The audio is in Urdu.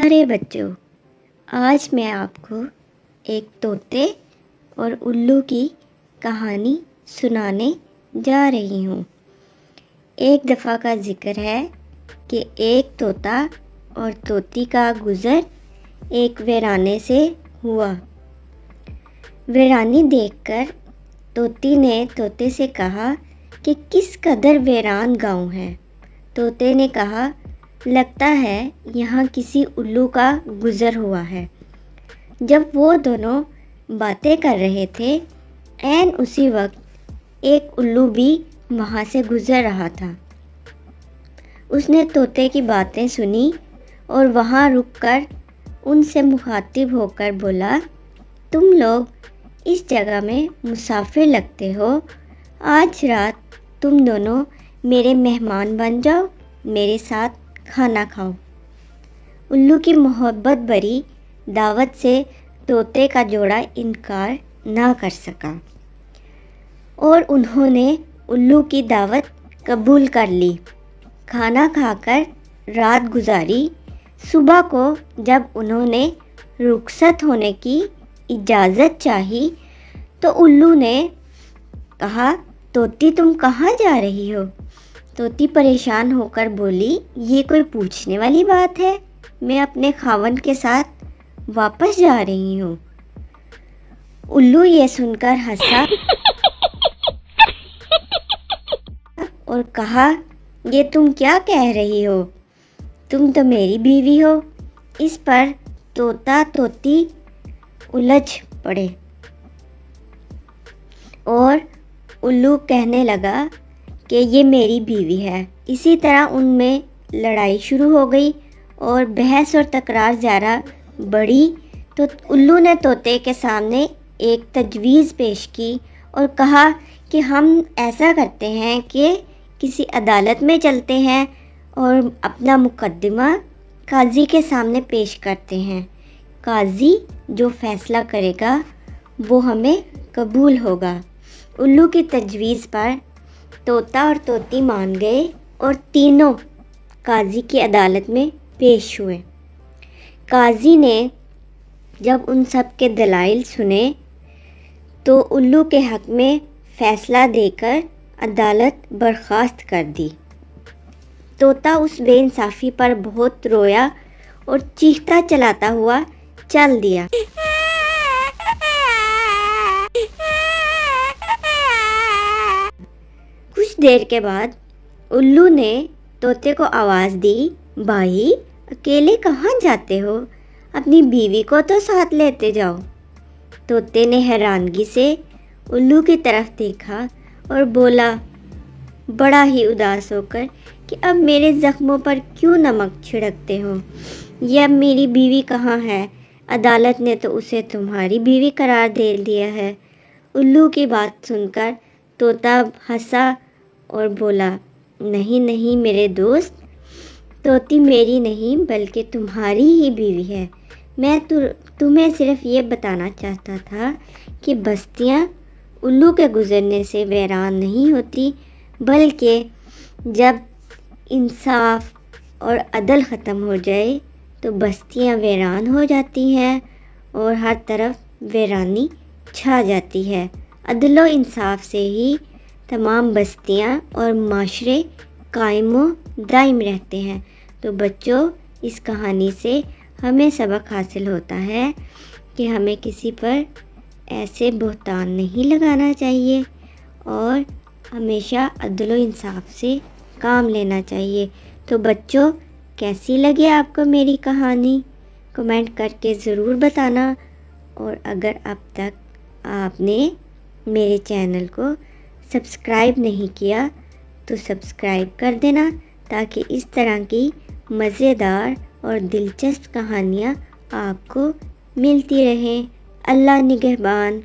ارے بچوں، آج میں آپ کو ایک طوطے اور الو کی کہانی سنانے جا رہی ہوں۔ ایک دفعہ کا ذکر ہے کہ ایک طوطا اور طوطی کا گزر ایک ویرانے سے ہوا۔ ویرانی دیکھ کر طوطی نے طوطے سے کہا کہ کس قدر ویران گاؤں ہے۔ طوطے نے کہا، لگتا ہے یہاں کسی الو کا گزر ہوا ہے۔ جب وہ دونوں باتیں کر رہے تھے، عین اسی وقت ایک الو بھی وہاں سے گزر رہا تھا۔ اس نے طوطے کی باتیں سنی اور وہاں رک کر ان سے مخاطب ہو کر بولا، تم لوگ اس جگہ میں مسافر لگتے ہو، آج رات تم دونوں میرے مہمان بن جاؤ، میرے ساتھ کھانا کھاؤ۔ الو کی محبت بھری دعوت سے طوطے کا جوڑا انکار نہ کر سکا اور انہوں نے الو کی دعوت قبول کر لی۔ کھانا کھا کر رات گزاری۔ صبح کو جب انہوں نے رخصت ہونے کی اجازت چاہی تو الو نے کہا، طوطی تم کہاں جا رہی ہو؟ طوطی پریشان ہو کر بولی، یہ کوئی پوچھنے والی بات ہے، میں اپنے خاوند کے ساتھ واپس جا رہی ہوں۔ الو یہ سن کر ہنسا اور کہا، یہ تم کیا کہہ رہی ہو؟ تم تو میری بیوی ہو۔ اس پر طوطا طوطی الجھ پڑے اور الو کہنے لگا کہ یہ میری بیوی ہے۔ اسی طرح ان میں لڑائی شروع ہو گئی اور بحث اور تکرار زیادہ بڑھی تو الو نے طوطے کے سامنے ایک تجویز پیش کی اور کہا کہ ہم ایسا کرتے ہیں کہ کسی عدالت میں چلتے ہیں اور اپنا مقدمہ قاضی کے سامنے پیش کرتے ہیں۔ قاضی جو فیصلہ کرے گا وہ ہمیں قبول ہوگا۔ الو کی تجویز پر طوطا اور طوطی مان گئے اور تینوں قاضی کی عدالت میں پیش ہوئے۔ قاضی نے جب ان سب کے دلائل سنے تو الو کے حق میں فیصلہ دے کر عدالت برخاست کر دی۔ طوطا اس بے انصافی پر بہت رویا اور چیختا چلاتا ہوا چل دیا۔ کچھ دیر کے بعد الو نے طوطے کو آواز دی، بھائی اکیلے کہاں جاتے ہو؟ اپنی بیوی کو تو ساتھ لیتے جاؤ۔ طوطے نے حیرانگی سے الو کی طرف دیکھا اور بولا بڑا ہی اداس ہو کر کہ اب میرے زخموں پر کیوں نمک چھڑکتے ہو؟ یہ اب میری بیوی کہاں ہے؟ عدالت نے تو اسے تمہاری بیوی قرار دے دیا ہے۔ الو کی بات سن کر طوطا ہنسا اور بولا، نہیں نہیں میرے دوست، طوطی میری نہیں بلکہ تمہاری ہی بیوی ہے۔ میں تمہیں صرف یہ بتانا چاہتا تھا کہ بستیاں الو کے گزرنے سے ویران نہیں ہوتی، بلکہ جب انصاف اور عدل ختم ہو جائے تو بستیاں ویران ہو جاتی ہیں اور ہر طرف ویرانی چھا جاتی ہے۔ عدل و انصاف سے ہی تمام بستیاں اور معاشرے قائم و دائم رہتے ہیں۔ تو بچوں، اس کہانی سے ہمیں سبق حاصل ہوتا ہے کہ ہمیں کسی پر ایسے بہتان نہیں لگانا چاہیے اور ہمیشہ عدل و انصاف سے کام لینا چاہیے۔ تو بچوں، کیسی لگی آپ کو میری کہانی؟ کمنٹ کر کے ضرور بتانا، اور اگر اب تک آپ نے میرے چینل کو سبسکرائب نہیں کیا تو سبسکرائب کر دینا تاکہ اس طرح کی مزیدار اور دلچسپ کہانیاں آپ کو ملتی رہیں۔ اللہ نگہبان۔